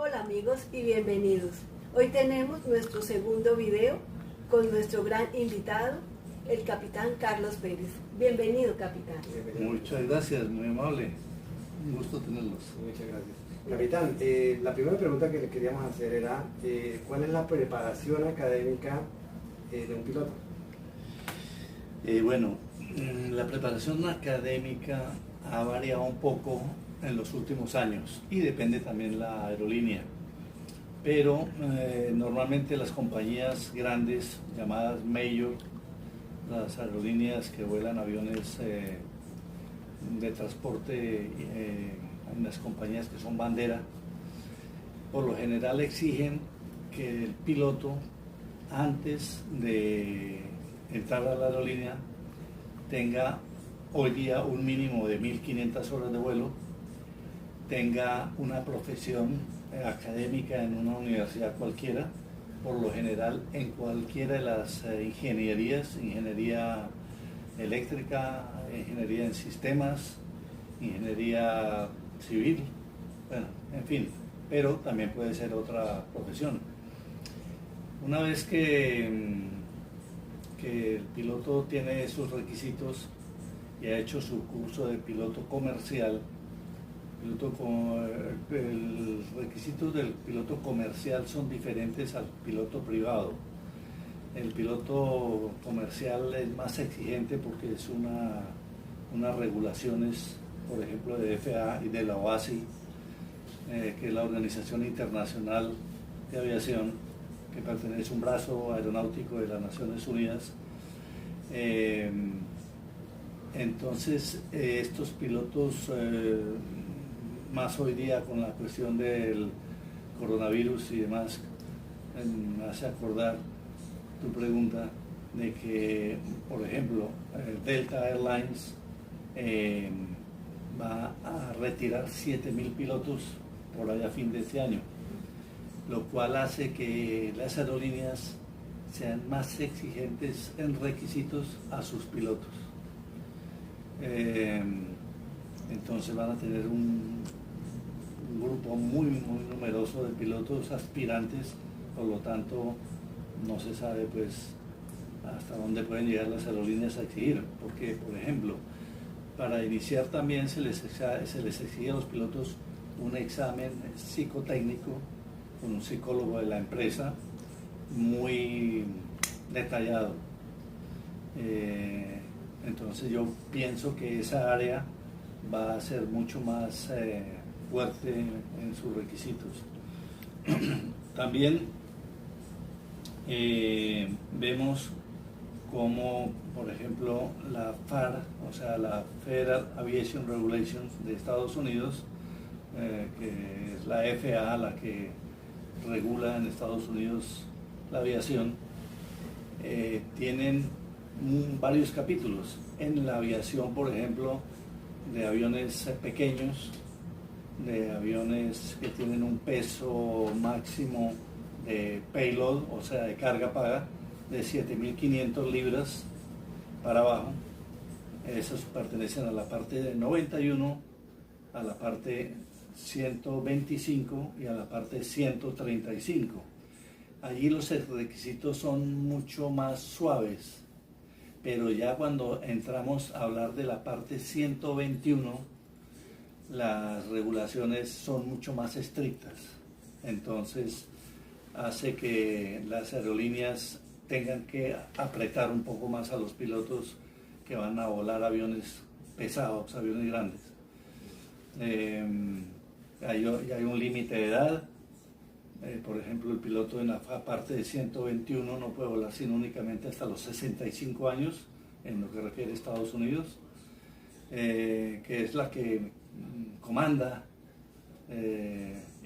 Hola amigos y bienvenidos. Hoy tenemos nuestro segundo video con nuestro gran invitado, el capitán Carlos Pérez. Bienvenido, capitán. Muchas gracias, muy amable. Un gusto tenerlos. Muchas gracias. Capitán, la primera pregunta que le queríamos hacer era, ¿cuál es la preparación académica de un piloto? La preparación académica ha variado un poco en los últimos años y depende también la aerolínea. Pero normalmente las compañías grandes llamadas Major, las aerolíneas que vuelan aviones de transporte, en las compañías que son bandera, por lo general exigen que el piloto, antes de entrar a la aerolínea, tenga hoy día un mínimo de 1500 horas de vuelo, tenga una profesión académica en una universidad cualquiera, por lo general en cualquiera de las ingenierías, ingeniería eléctrica, ingeniería en sistemas, ingeniería civil, bueno, en fin, pero también puede ser otra profesión. Una vez que el piloto tiene sus requisitos y ha hecho su curso de piloto comercial, los requisitos del piloto comercial son diferentes al piloto privado. El piloto comercial es más exigente porque es unas regulaciones, por ejemplo, de FAA y de la OASI, que es la Organización Internacional de Aviación, que pertenece a un brazo aeronáutico de las Naciones Unidas. Entonces, estos pilotos, más hoy día con la cuestión del coronavirus y demás, me hace acordar tu pregunta de que, por ejemplo, Delta Airlines va a retirar 7.000 pilotos por allá a fin de este año, lo cual hace que las aerolíneas sean más exigentes en requisitos a sus pilotos. Entonces van a tener un grupo muy numeroso de pilotos aspirantes, por lo tanto no se sabe pues hasta dónde pueden llegar las aerolíneas a exigir, porque por ejemplo para iniciar también se les exige a los pilotos un examen psicotécnico con un psicólogo de la empresa muy detallado. Entonces yo pienso que esa área va a ser mucho más fuerte en sus requisitos. También vemos como, por ejemplo, la FAR, o sea, la Federal Aviation Regulations de Estados Unidos, que es la FAA la que regula en Estados Unidos la aviación, tienen varios capítulos. En la aviación, por ejemplo, de aviones pequeños, de aviones que tienen un peso máximo de payload, o sea, de carga paga, de 7.500 libras para abajo. Esos pertenecen a la parte de 91, a la parte 125 y a la parte 135. Allí los requisitos son mucho más suaves, pero ya cuando entramos a hablar de la parte 121, las regulaciones son mucho más estrictas. Entonces hace que las aerolíneas tengan que apretar un poco más a los pilotos que van a volar aviones pesados, aviones grandes. Hay un límite de edad. Por ejemplo, el piloto en la parte de 121 no puede volar sino únicamente hasta los 65 años, en lo que refiere a Estados Unidos, que es la que comanda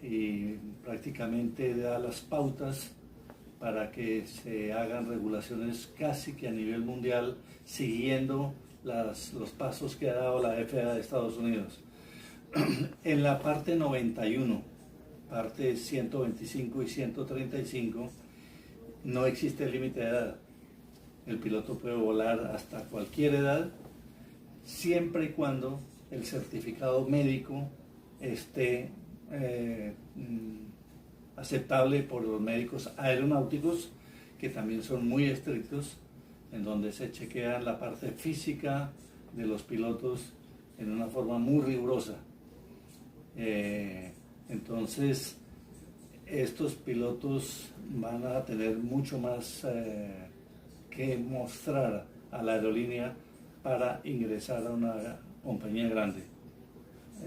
y prácticamente da las pautas para que se hagan regulaciones casi que a nivel mundial, siguiendo los pasos que ha dado la FAA de Estados Unidos. En la parte 91, parte 125 y 135, no existe límite de edad. El piloto puede volar hasta cualquier edad, siempre y cuando el certificado médico esté aceptable por los médicos aeronáuticos, que también son muy estrictos, en donde se chequea la parte física de los pilotos en una forma muy rigurosa. Entonces, estos pilotos van a tener mucho más que mostrar a la aerolínea para ingresar a una compañía grande.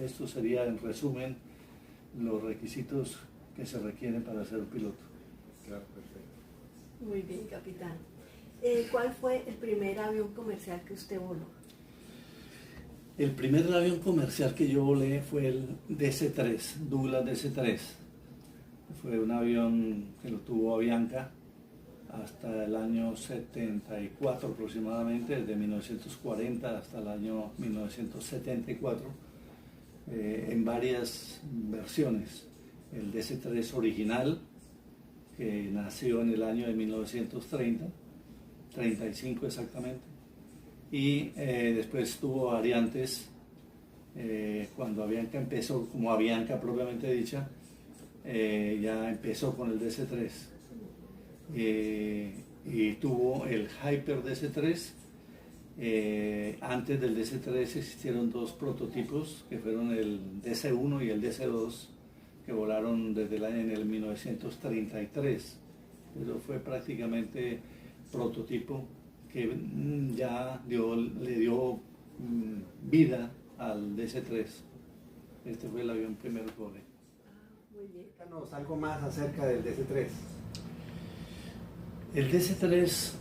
Esto sería, en resumen, los requisitos que se requieren para ser un piloto. Claro, perfecto. Muy bien, capitán. ¿Cuál fue el primer avión comercial que usted voló? El primer avión comercial que yo volé fue el DC-3, Douglas DC-3. Fue un avión que lo tuvo Avianca hasta el año 74 aproximadamente, desde 1940 hasta el año 1974, en varias versiones. El DC-3 original, que nació en el año de 1930, 35 exactamente, y después tuvo variantes cuando Avianca empezó, como Avianca propiamente dicha, ya empezó con el DC-3 y tuvo el Hyper DC-3. Antes del DC-3 existieron dos prototipos que fueron el DC-1 y el DC-2, que volaron desde en el 1933, pero fue prácticamente prototipo que ya le dio vida al DC-3. Este fue el avión primero que volé. Muy bien. Cuéntanos algo más acerca del DC-3. El DC-3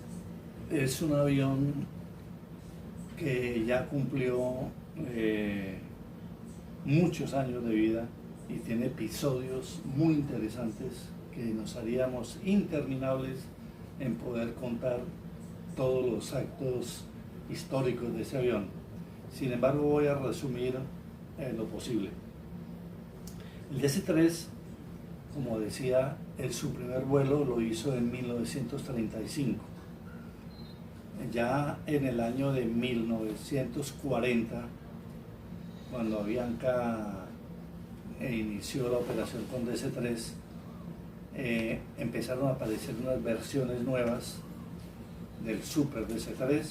es un avión que ya cumplió muchos años de vida y tiene episodios muy interesantes que nos haríamos interminables en poder contar todos los actos históricos de ese avión. Sin embargo, voy a resumir lo posible. El DC-3, como decía, su primer vuelo lo hizo en 1935. Ya en el año de 1940, cuando Avianca inició la operación con DC-3, empezaron a aparecer unas versiones nuevas del Super DC-3.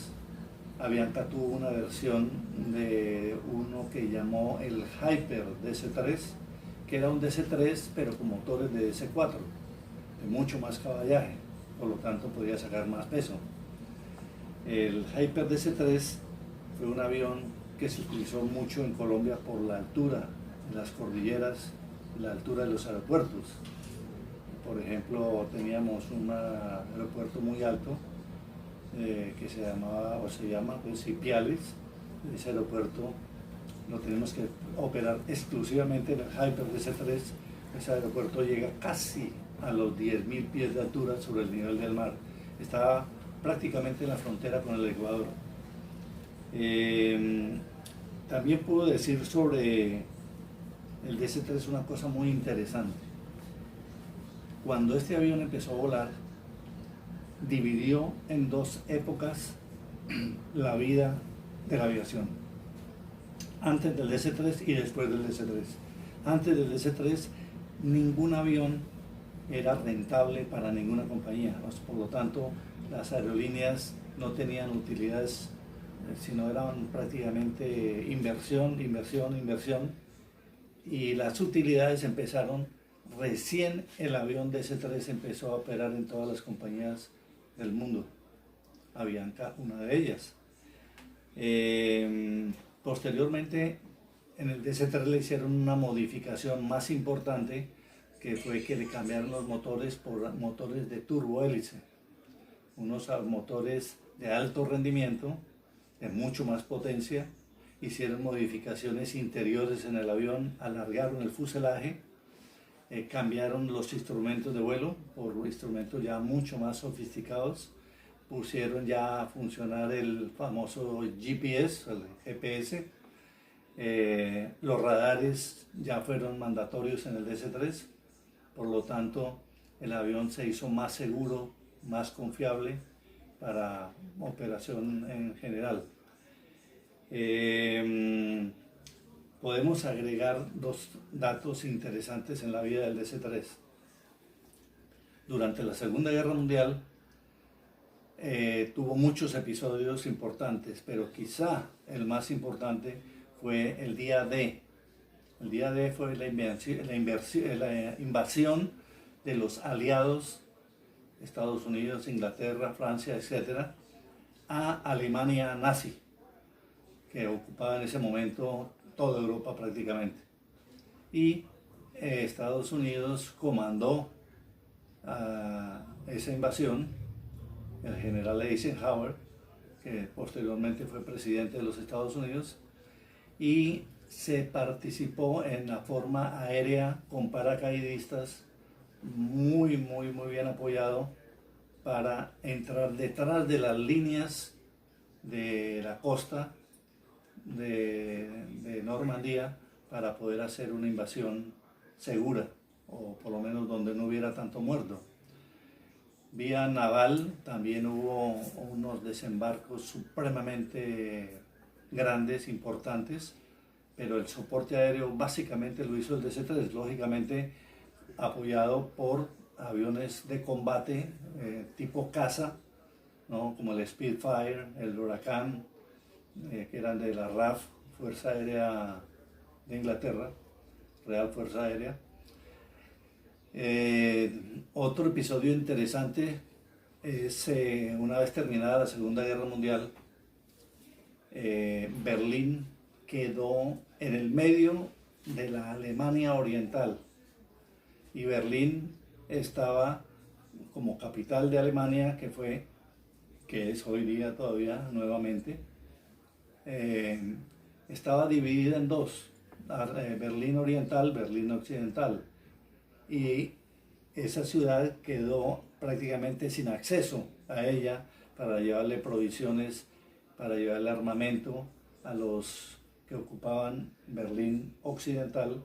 Avianca tuvo una versión de uno que llamó el Hyper DC-3, que era un DC-3 pero con motores de DC-4, de mucho más caballaje, por lo tanto podía sacar más peso. El Hyper DC-3 fue un avión que se utilizó mucho en Colombia por la altura, en las cordilleras, la altura de los aeropuertos. Por ejemplo, teníamos un aeropuerto muy alto que se llamaba, o se llama, pues, Ipiales. Ese aeropuerto lo tenemos que operar exclusivamente en el Hyper DC-3. Ese aeropuerto llega casi a los 10.000 pies de altura sobre el nivel del mar. Está prácticamente en la frontera con el Ecuador. También puedo decir sobre el DC-3 una cosa muy interesante. Cuando este avión empezó a volar, dividió en dos épocas la vida de la aviación. Antes del DC-3 y después del DC-3. Antes del DC-3, ningún avión era rentable para ninguna compañía. Por lo tanto, las aerolíneas no tenían utilidades, sino eran prácticamente inversión. Y las utilidades empezaron recién el avión DC-3 empezó a operar en todas las compañías del mundo. Avianca, una de ellas. Posteriormente, en el DC-3 le hicieron una modificación más importante, que fue que le cambiaron los motores por motores de turbohélice. Unos motores de alto rendimiento, de mucho más potencia. Hicieron modificaciones interiores en el avión, alargaron el fuselaje, cambiaron los instrumentos de vuelo por instrumentos ya mucho más sofisticados, pusieron ya a funcionar el famoso GPS, el GPS, los radares ya fueron mandatorios en el DC-3, por lo tanto el avión se hizo más seguro, más confiable para operación en general. Podemos agregar dos datos interesantes en la vida del DC-3. Durante la Segunda Guerra Mundial tuvo muchos episodios importantes, pero quizá el más importante fue el día D. El día D fue la invasión de los aliados, Estados Unidos, Inglaterra, Francia, etc., a Alemania nazi, que ocupaba en ese momento toda Europa prácticamente. Y Estados Unidos comandó esa invasión, el general Eisenhower, que posteriormente fue presidente de los Estados Unidos, y se participó en la forma aérea con paracaidistas muy bien apoyado para entrar detrás de las líneas de la costa de Normandía para poder hacer una invasión segura, o por lo menos donde no hubiera tanto muerto. Vía naval también hubo unos desembarcos supremamente grandes, importantes, pero el soporte aéreo básicamente lo hizo el DC-3, lógicamente apoyado por aviones de combate tipo caza, ¿no? Como el Spitfire, el Huracán, que eran de la RAF, Fuerza Aérea de Inglaterra, Real Fuerza Aérea. Otro episodio interesante es una vez terminada la Segunda Guerra Mundial, Berlín quedó en el medio de la Alemania Oriental y Berlín estaba como capital de Alemania, que es hoy día todavía nuevamente, estaba dividida en dos, Berlín Oriental, Berlín Occidental, y esa ciudad quedó prácticamente sin acceso a ella para llevarle provisiones, para llevarle armamento a los que ocupaban Berlín Occidental,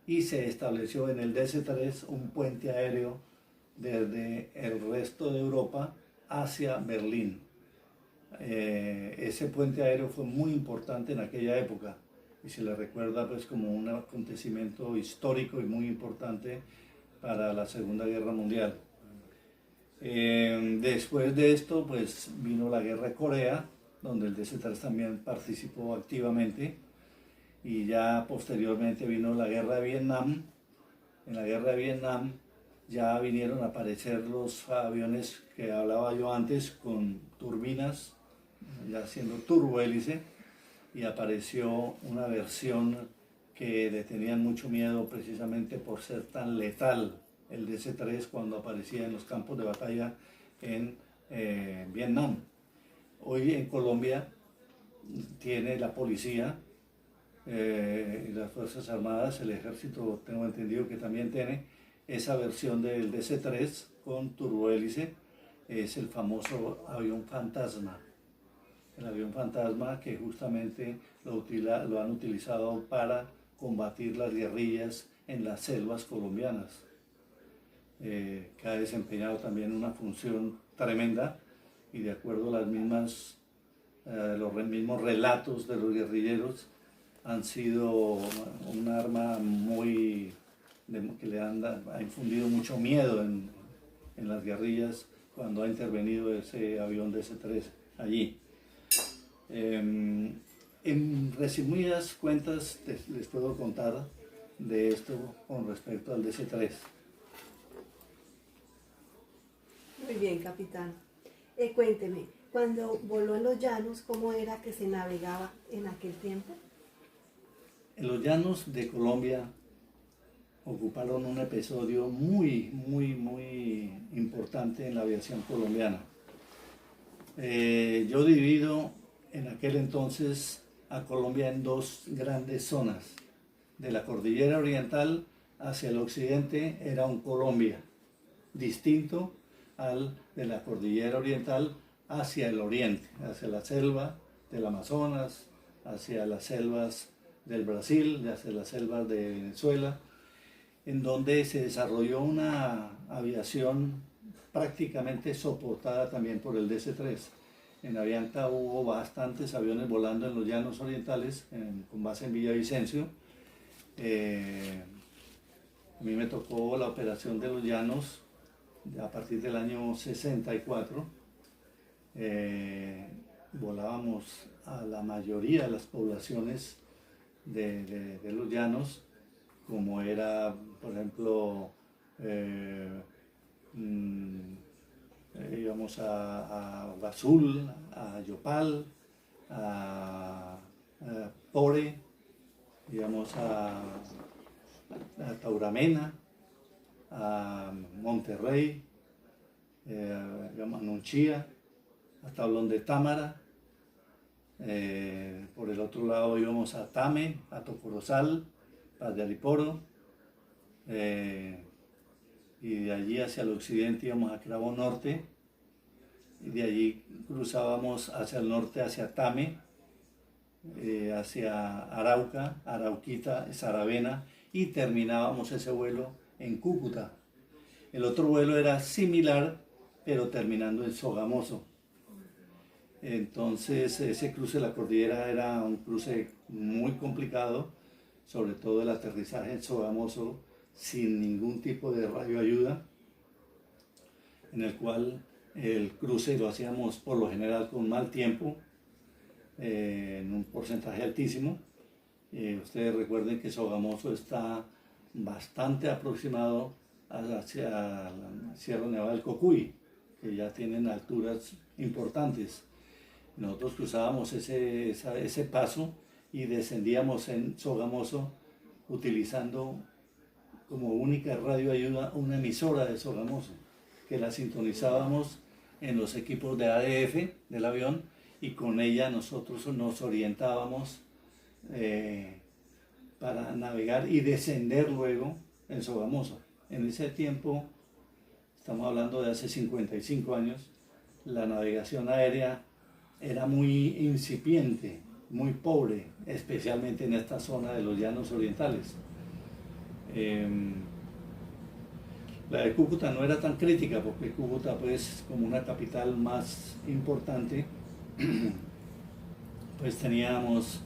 y se estableció en el DC-3 un puente aéreo desde el resto de Europa hacia Berlín. Ese puente aéreo fue muy importante en aquella época y se le recuerda pues como un acontecimiento histórico y muy importante para la Segunda Guerra Mundial. Después de esto pues vino la Guerra de Corea, donde el DC-3 también participó activamente, y ya posteriormente vino la Guerra de Vietnam. En la Guerra de Vietnam ya vinieron a aparecer los aviones que hablaba yo antes con turbinas, ya siendo turbohélice, y apareció una versión que le tenían mucho miedo precisamente por ser tan letal, el DC-3, cuando aparecía en los campos de batalla en Vietnam. Hoy en Colombia tiene la policía y las Fuerzas Armadas, el Ejército, tengo entendido que también tiene esa versión del DC-3 con turbohélice, es el famoso avión fantasma. El avión fantasma que justamente lo han utilizado para combatir las guerrillas en las selvas colombianas, que ha desempeñado también una función tremenda, y de acuerdo a los mismos relatos de los guerrilleros, han sido un arma que le ha infundido mucho miedo en las guerrillas cuando ha intervenido ese avión DC-3 allí. En resumidas cuentas les puedo contar de esto con respecto al DC-3. Muy bien, capitán. Cuénteme, cuando voló en los llanos, ¿cómo era que se navegaba en aquel tiempo? En los llanos de Colombia ocuparon un episodio muy importante en la aviación colombiana. Yo divido en aquel entonces a Colombia en dos grandes zonas. De la cordillera oriental hacia el occidente era un Colombia distinto al de la cordillera oriental hacia el oriente, hacia la selva del Amazonas, hacia las selvas del Brasil, hacia las selvas de Venezuela, en donde se desarrolló una aviación prácticamente soportada también por el DC-3. En Avianca hubo bastantes aviones volando en los llanos orientales, con base en Villavicencio. A mí me tocó la operación de los llanos a partir del año 64, volábamos a la mayoría de las poblaciones de los llanos, como era, por ejemplo, íbamos a Azul, a Yopal, a Pore, íbamos a Tauramena, a Monterrey, íbamos a Nunchía, a Tablón de Támara. Por el otro lado íbamos a Tame, a Tocorozal, Paz de Aliporo, y de allí hacia el occidente íbamos a Cravo Norte, y de allí cruzábamos hacia el norte, hacia Tame, hacia Arauca, Arauquita, Saravena, y terminábamos ese vuelo en Cúcuta. El otro vuelo era similar, pero terminando en Sogamoso. Entonces ese cruce de la cordillera era un cruce muy complicado, sobre todo el aterrizaje en Sogamoso sin ningún tipo de radioayuda, en el cual el cruce lo hacíamos por lo general con mal tiempo, en un porcentaje altísimo. Ustedes recuerden que Sogamoso está bastante aproximado hacia la Sierra Nevada del Cocuy, que ya tienen alturas importantes. Nosotros cruzábamos ese paso y descendíamos en Sogamoso utilizando como única radioayuda una emisora de Sogamoso, que la sintonizábamos en los equipos de ADF del avión, y con ella nosotros nos orientábamos para navegar y descender luego en Sogamoso. En ese tiempo, estamos hablando de hace 55 años, la navegación aérea era muy incipiente, muy pobre, especialmente en esta zona de los llanos orientales. La de Cúcuta no era tan crítica, porque Cúcuta, pues, como una capital más importante, pues teníamos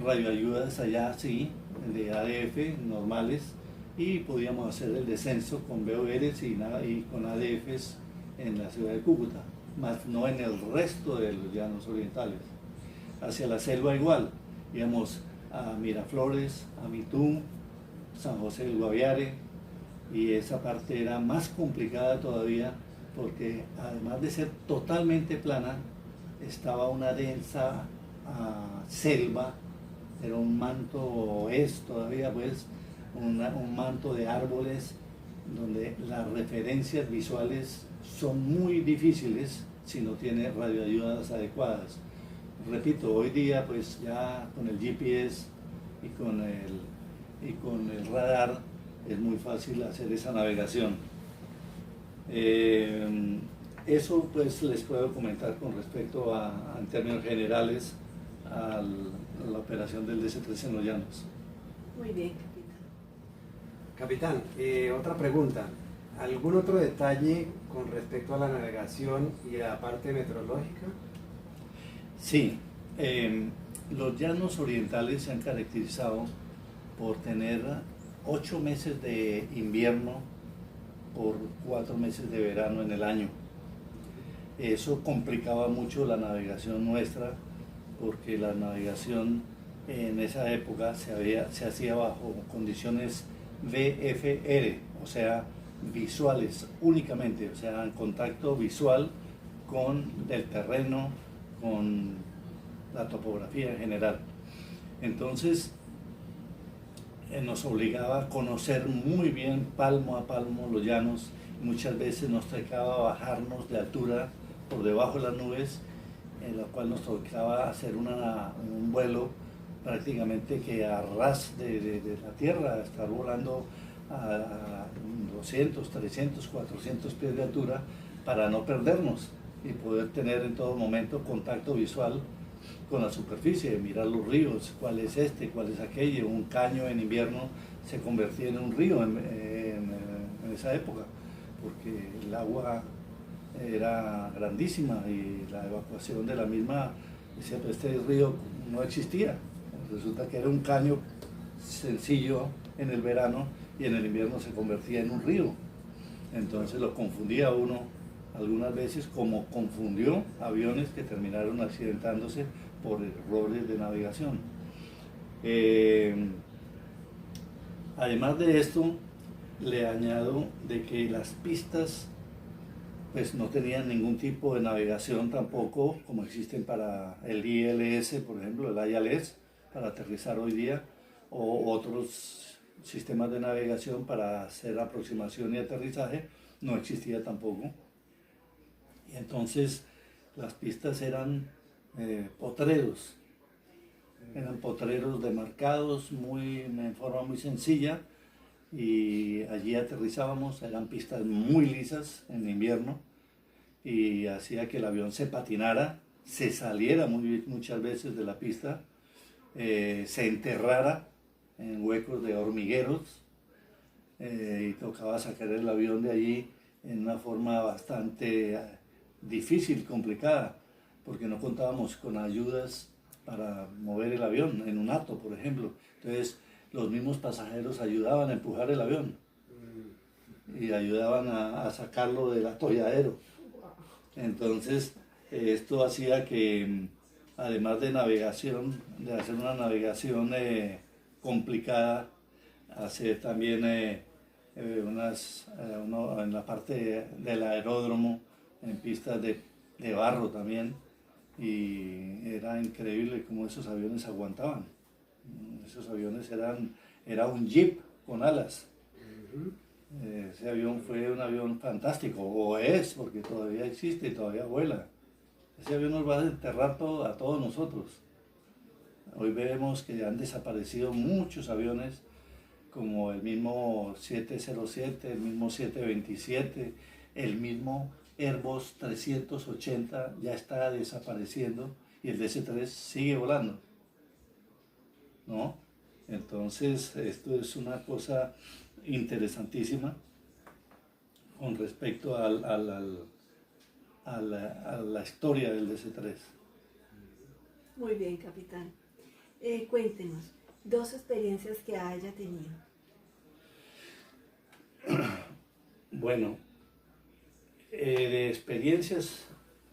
radioayudas allá, sí, de ADF normales, y podíamos hacer el descenso con BORs y con ADFs en la ciudad de Cúcuta, más no en el resto de los llanos orientales. Hacia la selva igual, íbamos a Miraflores, a Mitú, San José del Guaviare, y esa parte era más complicada todavía, porque además de ser totalmente plana, estaba una densa selva, era un manto, es todavía pues un manto de árboles, donde las referencias visuales son muy difíciles si no tiene radioayudas adecuadas. Repito, hoy día pues ya con el GPS y con el radar es muy fácil hacer esa navegación. Eso pues les puedo comentar con respecto en términos generales a la operación del DC-3 en los llanos. Muy bien, capitán. Capitán, otra pregunta. ¿Algún otro detalle con respecto a la navegación y a la parte meteorológica? Sí, los llanos orientales se han caracterizado por tener 8 meses de invierno por 4 meses de verano en el año. Eso complicaba mucho la navegación nuestra, porque la navegación en esa época se hacía bajo condiciones VFR, o sea, visuales únicamente, o sea, en contacto visual con el terreno, con la topografía en general. Entonces, nos obligaba a conocer muy bien palmo a palmo los llanos. Muchas veces nos tocaba bajarnos de altura por debajo de las nubes, en la cual nos tocaba hacer un vuelo prácticamente que a ras de la tierra, estar volando a 200, 300, 400 pies de altura para no perdernos y poder tener en todo momento contacto visual con la superficie, mirar los ríos, cuál es este, cuál es aquello. Un caño en invierno se convertía en un río en esa época, porque el agua era grandísima y la evacuación de la misma, decía, pues este río no existía. Resulta que era un caño sencillo en el verano y en el invierno se convertía en un río. Entonces lo confundía uno algunas veces, como confundió aviones que terminaron accidentándose por errores de navegación. Además de esto, le añado de que las pistas pues no tenían ningún tipo de navegación tampoco, como existen para el ILS, por ejemplo, el ILS, para aterrizar hoy día, o otros sistemas de navegación para hacer aproximación y aterrizaje, no existía tampoco. Y entonces las pistas eran potreros demarcados en forma muy sencilla, y allí aterrizábamos. Eran pistas muy lisas en invierno y hacía que el avión se patinara, se saliera muchas veces de la pista, se enterrara en huecos de hormigueros, y tocaba sacar el avión de allí en una forma bastante difícil, complicada, porque no contábamos con ayudas para mover el avión, en un ato, por ejemplo. Entonces, los mismos pasajeros ayudaban a empujar el avión y ayudaban a sacarlo del atolladero. Entonces, esto hacía que, además de navegación, de hacer una navegación complicada, hacer también en la parte del aeródromo, en pistas de barro también, y era increíble cómo esos aviones aguantaban. Esos aviones era un jeep con alas. Ese avión fue un avión fantástico, o es, porque todavía existe y todavía vuela. Ese avión nos va a enterrar a todos nosotros. Hoy vemos que han desaparecido muchos aviones, como el mismo 707, el mismo 727, el mismo Airbus 380 ya está desapareciendo, y el DC-3 sigue volando, ¿no? Entonces, esto es una cosa interesantísima con respecto a la historia del DC-3. Muy bien, capitán. Cuéntenos, 2 experiencias que haya tenido. Bueno, de experiencias,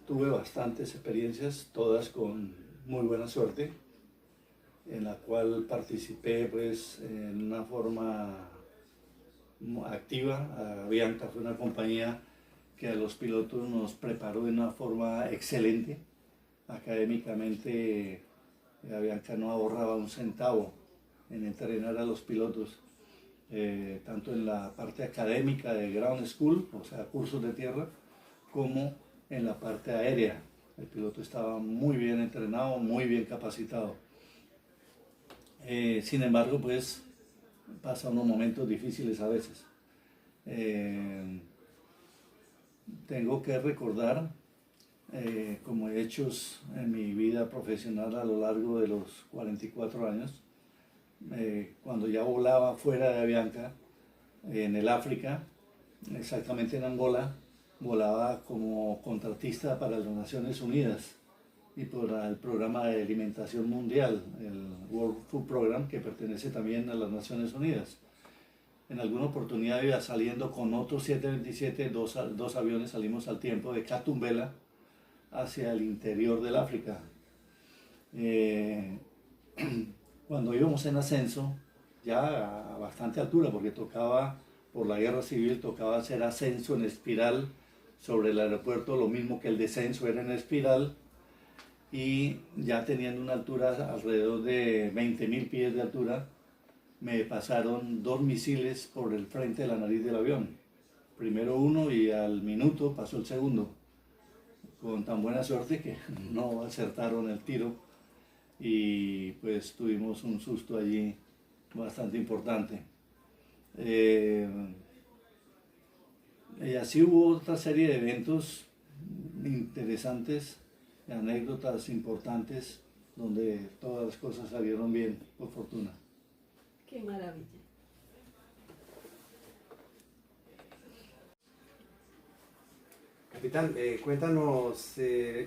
tuve bastantes experiencias, todas con muy buena suerte, en la cual participé pues en una forma activa. Avianca fue una compañía que a los pilotos nos preparó de una forma excelente. Académicamente, Avianca no ahorraba un centavo en entrenar a los pilotos, tanto en la parte académica de ground school, o sea, cursos de tierra, como en la parte aérea. El piloto estaba muy bien entrenado, muy bien capacitado. Sin embargo, pues pasa unos momentos difíciles a veces. Tengo que recordar, como hechos en mi vida profesional a lo largo de los 44 años, cuando ya volaba fuera de Avianca, en el África, exactamente en Angola, volaba como contratista para las Naciones Unidas y por el Programa de Alimentación Mundial, el World Food Program, que pertenece también a las Naciones Unidas. En alguna oportunidad iba saliendo con otros 727, dos aviones, salimos al tiempo de Katumbela hacia el interior del África. Cuando íbamos en ascenso, ya a bastante altura, porque tocaba, por la guerra civil, tocaba hacer ascenso en espiral sobre el aeropuerto, lo mismo que el descenso era en espiral, y ya teniendo una altura alrededor de 20.000 pies de altura, me pasaron 2 misiles por el frente de la nariz del avión. Primero uno y al minuto pasó el segundo, con tan buena suerte que no acertaron el tiro, y pues tuvimos un susto allí bastante importante. Y así hubo otra serie de eventos interesantes, anécdotas importantes, donde todas las cosas salieron bien, por fortuna. ¡Qué maravilla! Capitán, cuéntanos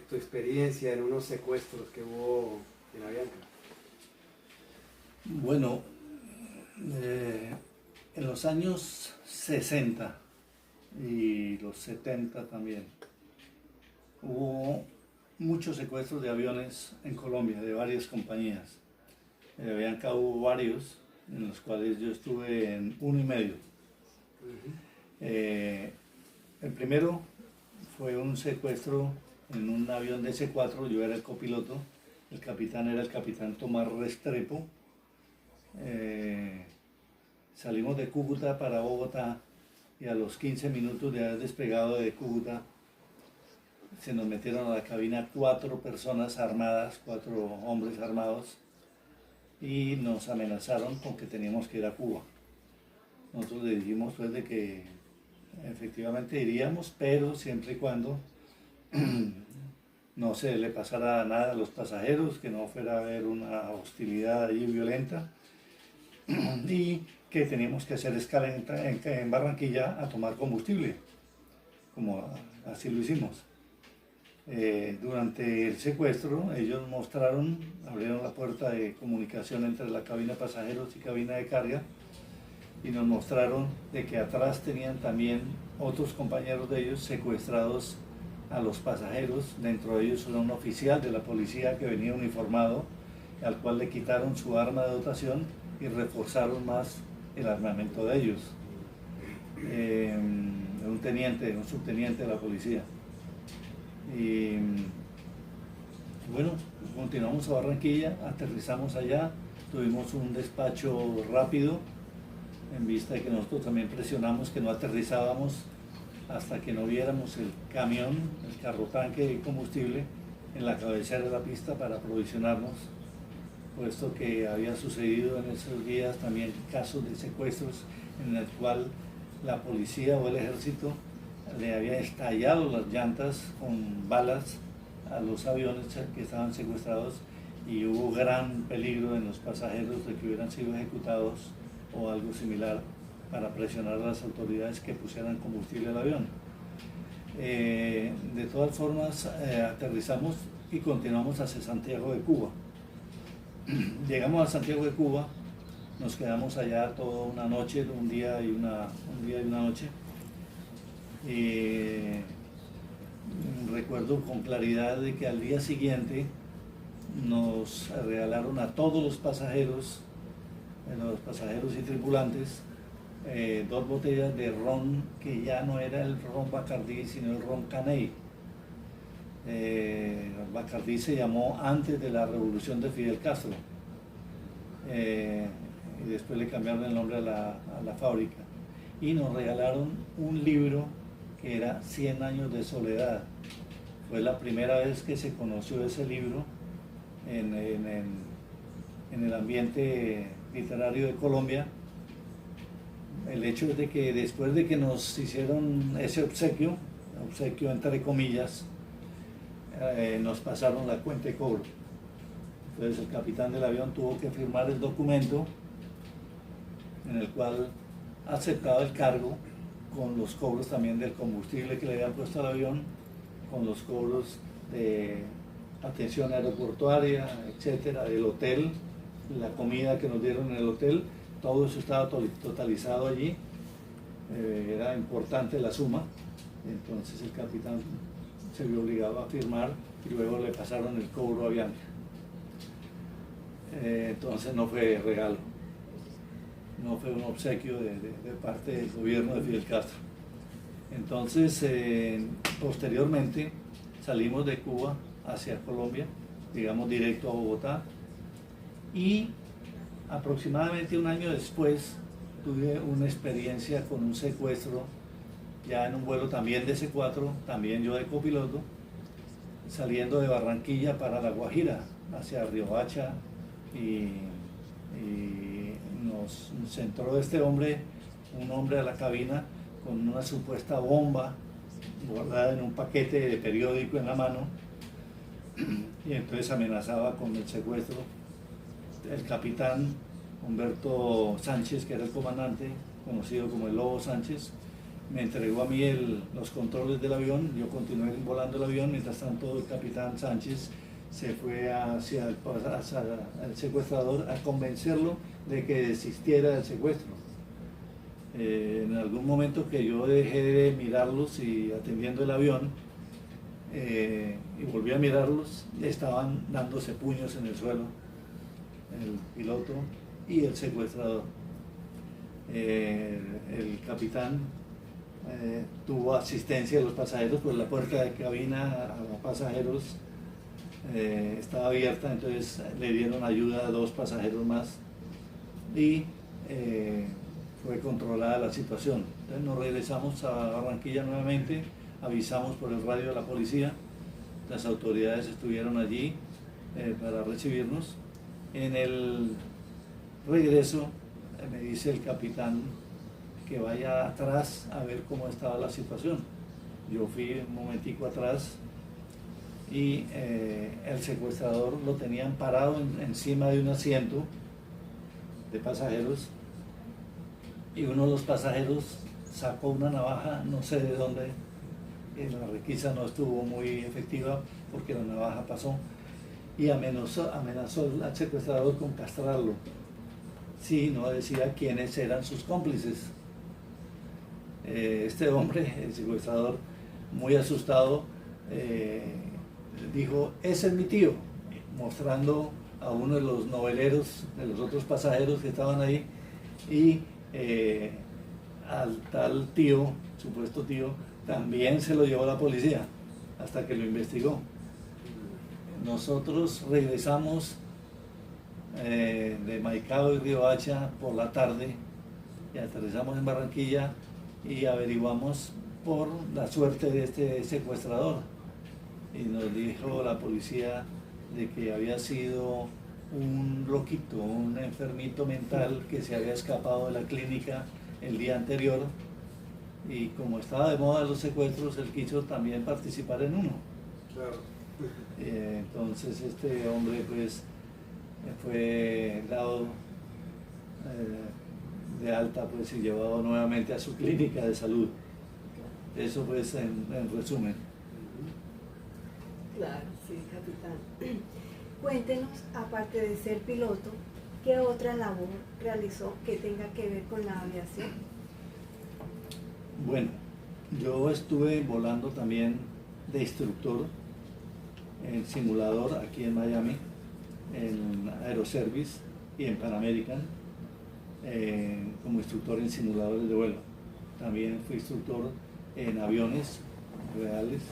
tu experiencia en unos secuestros que hubo en Avianca. Bueno, en los años 60 y los 70 también. Hubo muchos secuestros de aviones en Colombia, de varias compañías. Habían hubo varios, en los cuales yo estuve en 1 y medio. El primero fue un secuestro en un avión de C4, yo era el copiloto, el capitán era el capitán Tomás Restrepo. Salimos de Cúcuta para Bogotá y a los 15 minutos de haber despegado de Cúcuta se nos metieron a la cabina 4 personas armadas, 4 hombres armados, y nos amenazaron con que teníamos que ir a Cuba. Nosotros le dijimos pues de que efectivamente iríamos, pero siempre y cuando no se le pasara nada a los pasajeros, que no fuera a haber una hostilidad ahí violenta, y que teníamos que hacer escala en Barranquilla a tomar combustible, como así lo hicimos. Durante el secuestro ellos abrieron la puerta de comunicación entre la cabina de pasajeros y cabina de carga y nos mostraron de que atrás tenían también otros compañeros de ellos secuestrados a los pasajeros. Dentro de ellos era un oficial de la policía que venía uniformado, al cual le quitaron su arma de dotación y reforzaron más el armamento de ellos. Un subteniente de la policía. Y bueno, continuamos a Barranquilla, aterrizamos allá, tuvimos un despacho rápido, en vista de que nosotros también presionamos que no aterrizábamos hasta que no viéramos el camión, el carro tanque de combustible en la cabecera de la pista para aprovisionarnos, puesto que había sucedido en esos días también casos de secuestros en el cual la policía o el ejército le había estallado las llantas con balas a los aviones que estaban secuestrados y hubo gran peligro en los pasajeros de que hubieran sido ejecutados o algo similar para presionar a las autoridades que pusieran combustible al avión. De todas formas, aterrizamos y continuamos hacia Santiago de Cuba. Llegamos a Santiago de Cuba, nos quedamos allá toda una noche, un día y una noche. Recuerdo con claridad de que al día siguiente nos regalaron a todos los pasajeros y tripulantes 2 botellas de ron que ya no era el ron Bacardí sino el ron Caney. Bacardí se llamó antes de la revolución de Fidel Castro y después le cambiaron el nombre a la fábrica y nos regalaron un libro que era 100 años de soledad. Fue la primera vez que se conoció ese libro en el ambiente literario de Colombia. El hecho es de que después de que nos hicieron ese obsequio entre comillas, nos pasaron la cuenta de cobro. Entonces el capitán del avión tuvo que firmar el documento en el cual aceptaba el cargo con los cobros también del combustible que le habían puesto al avión, con los cobros de atención aeroportuaria, etcétera, del hotel, la comida que nos dieron en el hotel, todo eso estaba totalizado allí. Era importante la suma, entonces el capitán se vio obligado a firmar y luego le pasaron el cobro a Bianca. Entonces no fue regalo, no fue un obsequio de parte del gobierno de Fidel Castro. Entonces, posteriormente salimos de Cuba hacia Colombia, llegamos directo a Bogotá y aproximadamente un año después tuve una experiencia con un secuestro ya en un vuelo también de C4, también yo de copiloto, saliendo de Barranquilla para La Guajira, hacia Riohacha, y nos entró un hombre a la cabina con una supuesta bomba guardada en un paquete de periódico en la mano, y entonces amenazaba con el secuestro. El capitán Humberto Sánchez, que era el comandante, conocido como el Lobo Sánchez, me entregó a mí los controles del avión. Yo continué volando el avión, mientras tanto el capitán Sánchez se fue hacia el secuestrador a convencerlo de que desistiera del secuestro. En algún momento que yo dejé de mirarlos y atendiendo el avión, y volví a mirarlos, estaban dándose puños en el suelo, el piloto y el secuestrador. El capitán tuvo asistencia de los pasajeros, pues la puerta de cabina a los pasajeros estaba abierta, entonces le dieron ayuda a 2 pasajeros más y fue controlada la situación. Entonces nos regresamos a Barranquilla nuevamente, avisamos por el radio a la policía, las autoridades estuvieron allí para recibirnos. En el regreso me dice el capitán que vaya atrás a ver cómo estaba la situación. Yo fui un momentico atrás y el secuestrador lo tenían parado encima de un asiento de pasajeros y uno de los pasajeros sacó una navaja, no sé de dónde, la requisa no estuvo muy efectiva porque la navaja pasó y amenazó al secuestrador con castrarlo si no decía quiénes eran sus cómplices. Este hombre, el secuestrador, muy asustado, dijo: ese es mi tío, mostrando a uno de los noveleros, de los otros pasajeros que estaban ahí, y al tal tío, supuesto tío, también se lo llevó la policía hasta que lo investigó. Nosotros regresamos de Maicao y Riohacha por la tarde y aterrizamos en Barranquilla y averiguamos por la suerte de este secuestrador, y nos dijo la policía de que había sido un loquito, un enfermito mental que se había escapado de la clínica el día anterior, y como estaba de moda los secuestros, él quiso también participar en uno. Claro. Entonces este hombre pues fue dado de alta pues y llevado nuevamente a su clínica de salud. Eso pues en resumen. Claro, sí, capitán. Cuéntenos, aparte de ser piloto, ¿qué otra labor realizó que tenga que ver con la aviación? Bueno, yo estuve volando también de instructor en simulador aquí en Miami, en Aeroservice y en Pan American, como instructor en simuladores de vuelo. También fui instructor en aviones reales,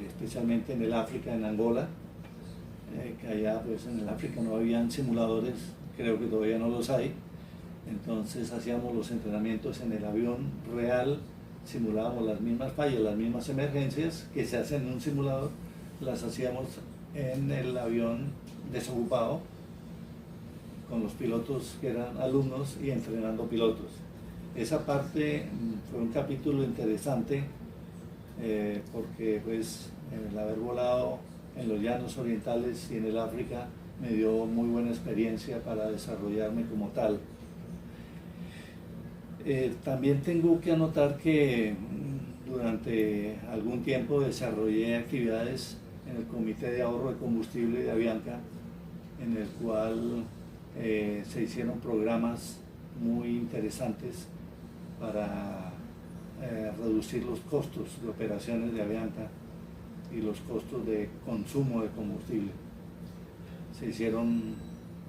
especialmente en el África, en Angola, que allá pues en el África no habían simuladores, creo que todavía no los hay. Entonces hacíamos los entrenamientos en el avión real, simulábamos las mismas fallas, las mismas emergencias que se hacen en un simulador, las hacíamos en el avión desocupado con los pilotos que eran alumnos y entrenando pilotos. Esa parte fue un capítulo interesante porque pues el haber volado en los llanos orientales y en el África me dio muy buena experiencia para desarrollarme como tal. También tengo que anotar que durante algún tiempo desarrollé actividades en el Comité de Ahorro de Combustible de Avianca, en el cual se hicieron programas muy interesantes para reducir los costos de operaciones de Avianca y los costos de consumo de combustible. Se hicieron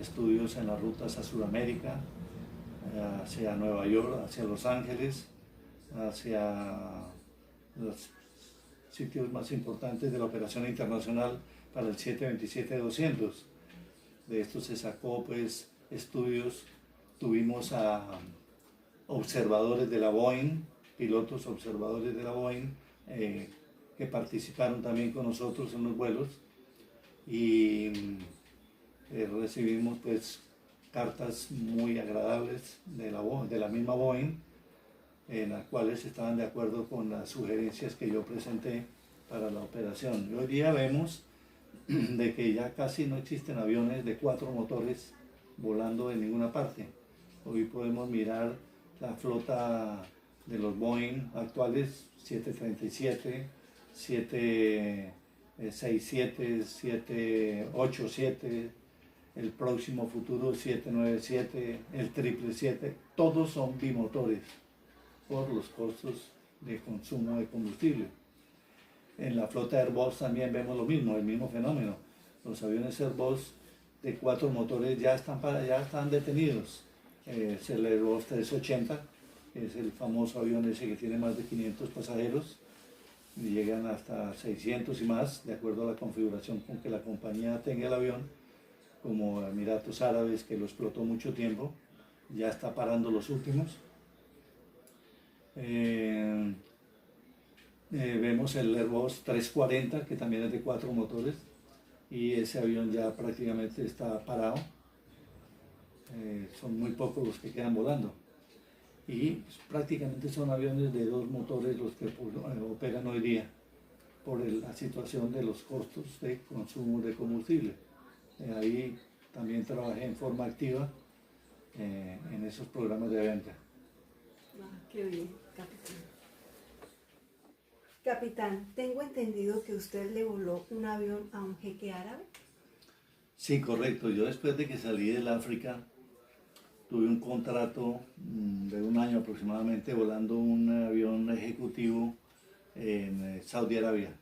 estudios en las rutas a Sudamérica, hacia Nueva York, hacia Los Ángeles, hacia los sitios más importantes de la operación internacional para el 727-200. De esto se sacó pues estudios, tuvimos a observadores de la Boeing, pilotos observadores de la Boeing, que participaron también con nosotros en los vuelos, y recibimos pues cartas muy agradables de la misma Boeing, en las cuales estaban de acuerdo con las sugerencias que yo presenté para la operación. Y hoy día vemos de que ya casi no existen aviones de 4 motores volando en ninguna parte. Hoy podemos mirar la flota de los Boeing actuales, 737, 767, 787, el próximo futuro 797, el 777, todos son bimotores por los costos de consumo de combustible. En la flota Airbus también vemos lo mismo, el mismo fenómeno. Los aviones Airbus de 4 motores ya están detenidos. Es el Airbus 380, que es el famoso avión ese que tiene más de 500 pasajeros, y llegan hasta 600 y más, de acuerdo a la configuración con que la compañía tenga el avión, como Emiratos Árabes, que lo explotó mucho tiempo, ya está parando los últimos. Vemos el Airbus 340, que también es de 4 motores, y ese avión ya prácticamente está parado. Son muy pocos los que quedan volando. Y pues, prácticamente son aviones de 2 motores los que operan hoy día, por la situación de los costos de consumo de combustible. Ahí también trabajé en forma activa en esos programas de venta. Qué bien, capitán. Capitán, tengo entendido que usted le voló un avión a un jeque árabe. Sí, correcto. Yo después de que salí del África, tuve un contrato de 1 año aproximadamente volando un avión ejecutivo en Saudi Arabia,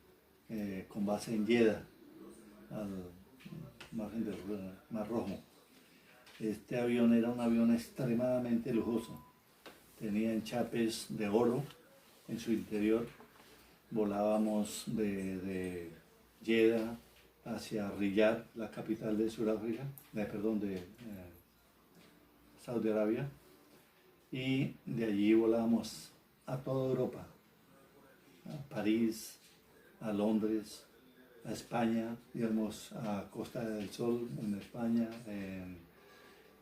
con base en Jeddah, al margen del Mar Rojo. Este avión era un avión extremadamente lujoso. Tenía enchapes de oro en su interior. Volábamos de Jeddah hacia Riyadh, la capital de Sudáfrica, de Saudi Arabia, y de allí volábamos a toda Europa, a París, a Londres, a España, íbamos a Costa del Sol en España,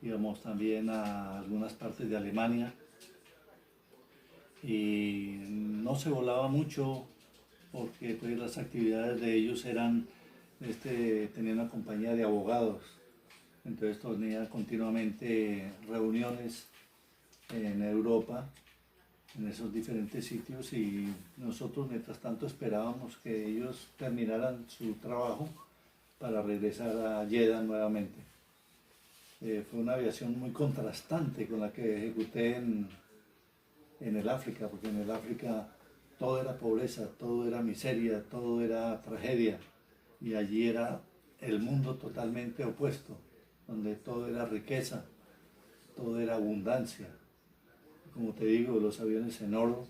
íbamos también a algunas partes de Alemania, y no se volaba mucho porque pues, las actividades de ellos eran, tenían una compañía de abogados, entonces tenía continuamente reuniones en Europa, en esos diferentes sitios, y nosotros mientras tanto esperábamos que ellos terminaran su trabajo para regresar a Jeddah nuevamente. Fue una aviación muy contrastante con la que ejecuté en el África, porque en el África todo era pobreza, todo era miseria, todo era tragedia, y allí era el mundo totalmente opuesto, donde todo era riqueza, todo era abundancia. Como te digo, los aviones en oro,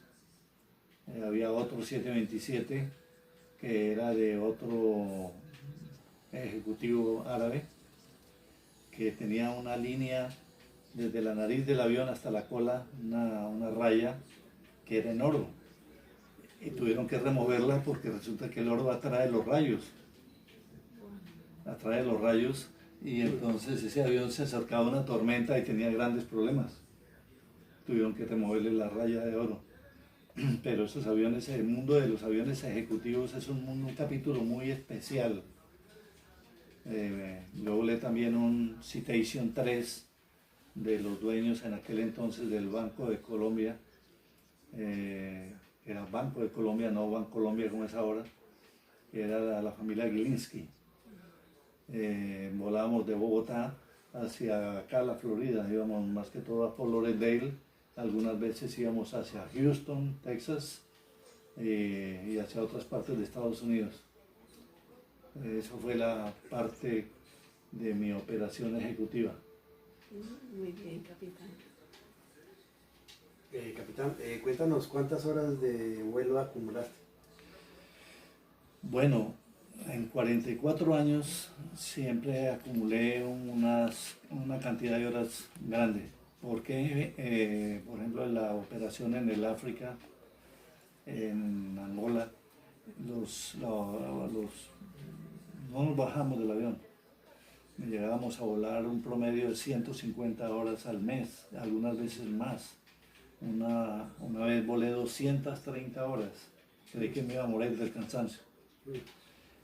había otro 727 que era de otro ejecutivo árabe, que tenía una línea desde la nariz del avión hasta la cola, una raya que era en oro, y tuvieron que removerla porque resulta que el oro atrae los rayos, y entonces ese avión se acercaba a una tormenta y tenía grandes problemas. Tuvieron que removerle la raya de oro. Pero esos aviones, el mundo de los aviones ejecutivos es un capítulo muy especial. Yo volé también un Citation 3 de los dueños en aquel entonces del Banco de Colombia. Era Banco de Colombia, no Bancolombia como es ahora, que era la familia Gilinski. Volábamos de Bogotá hacia acá, la Florida, íbamos más que todo a Fort Lauderdale, algunas veces íbamos hacia Houston, Texas, y hacia otras partes de Estados Unidos. Eso fue la parte de mi operación ejecutiva. Muy bien, capitán. Capitán, cuéntanos cuántas horas de vuelo acumulaste. Bueno, en 44 años siempre acumulé una cantidad de horas grande, porque, por ejemplo, en la operación en el África, en Angola, no nos bajamos del avión. Llegábamos a volar un promedio de 150 horas al mes, algunas veces más. Una vez volé 230 horas, creí que me iba a morir del cansancio.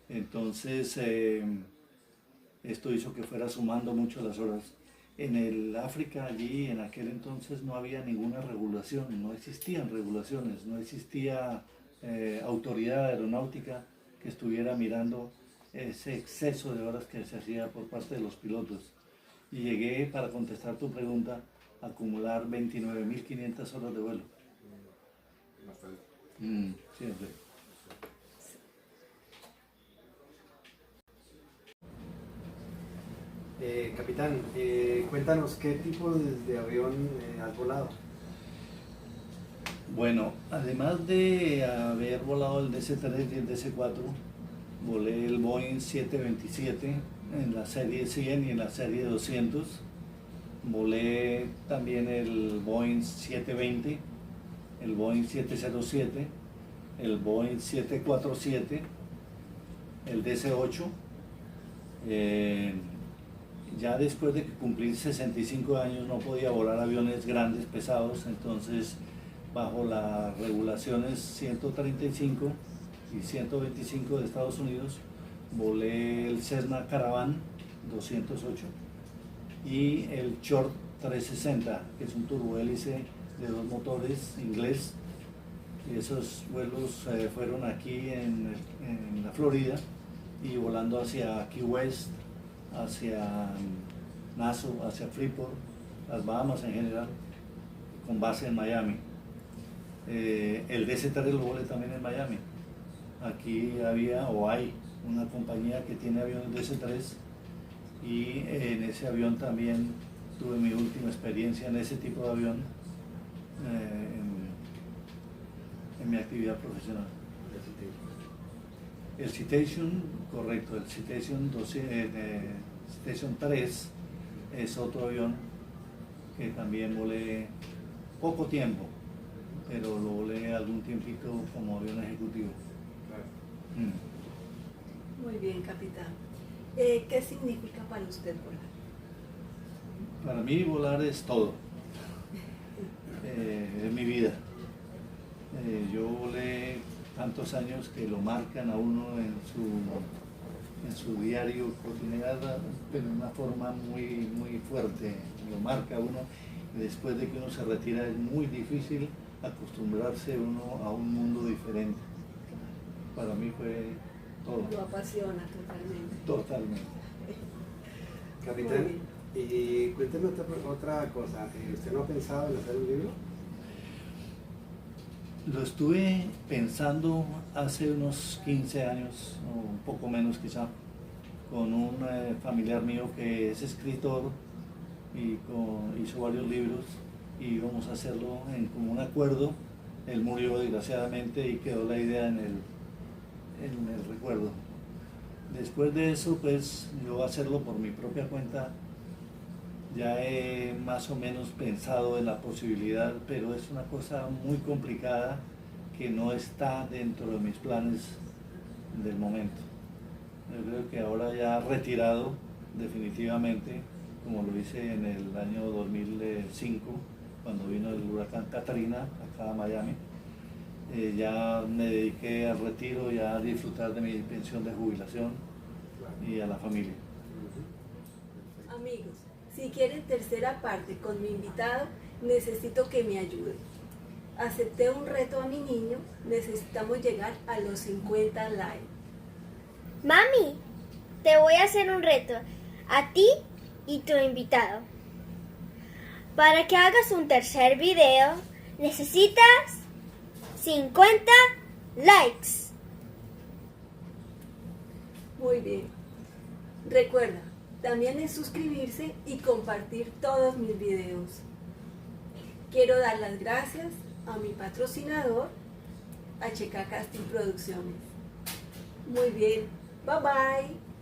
Entonces, esto hizo que fuera sumando mucho las horas. En el África, allí en aquel entonces no había ninguna regulación, no existían regulaciones, no existía autoridad aeronáutica que estuviera mirando ese exceso de horas que se hacía por parte de los pilotos. Y llegué, para contestar tu pregunta, a acumular 29.500 horas de vuelo. Bastante. Siempre. Capitán, cuéntanos qué tipo de avión has volado. Bueno, además de haber volado el DC-3 y el DC-4, volé el Boeing 727 en la serie 100 y en la serie 200. Volé también el Boeing 720, el Boeing 707, el Boeing 747, el DC-8. Ya después de que cumplí 65 años no podía volar aviones grandes, pesados, entonces bajo las regulaciones 135 y 125 de Estados Unidos volé el Cessna Caravan 208 y el Short 360, que es un turbohélice de 2 motores inglés. Y esos vuelos fueron aquí en la Florida y volando hacia Key West, hacia Nassau, hacia Freeport, las Bahamas en general, con base en Miami. El DC-3 lo volé también en Miami. Aquí había o hay una compañía que tiene aviones DC-3 y en ese avión también tuve mi última experiencia en ese tipo de avión en mi actividad profesional. El Citation, correcto, el Citation 3 es otro avión que también volé poco tiempo, pero lo volé algún tiempito como avión ejecutivo. Muy bien, capitán. ¿Qué significa para usted volar? Para mí volar es todo, es mi vida. Yo volé tantos años que lo marcan a uno en su diario cotidiano, pero de una forma muy, muy fuerte, lo marca a uno. Y después de que uno se retira es muy difícil acostumbrarse uno a un mundo diferente. Para mí fue todo. Lo apasiona totalmente. Totalmente. Capitán, y cuénteme otra cosa, ¿usted no ha pensado en hacer un libro? Lo estuve pensando hace unos 15 años, o un poco menos quizá, con un familiar mío que es escritor y hizo varios libros y íbamos a hacerlo en común acuerdo. Él murió desgraciadamente y quedó la idea en el recuerdo. Después de eso, pues yo hacerlo por mi propia cuenta, ya he más o menos pensado en la posibilidad, pero es una cosa muy complicada que no está dentro de mis planes del momento. Yo creo que ahora ya retirado definitivamente, como lo hice en el año 2005, cuando vino el huracán Katrina acá a Miami, ya me dediqué al retiro y a disfrutar de mi pensión de jubilación y a la familia. Amigos, si quieren tercera parte con mi invitado, necesito que me ayuden. Acepté un reto a mi niño, necesitamos llegar a los 50 likes. Mami, te voy a hacer un reto a ti y tu invitado. Para que hagas un tercer video, necesitas 50 likes. Muy bien. Recuerda, también es suscribirse y compartir todos mis videos. Quiero dar las gracias a mi patrocinador, HK Casting Producciones. Muy bien, bye bye.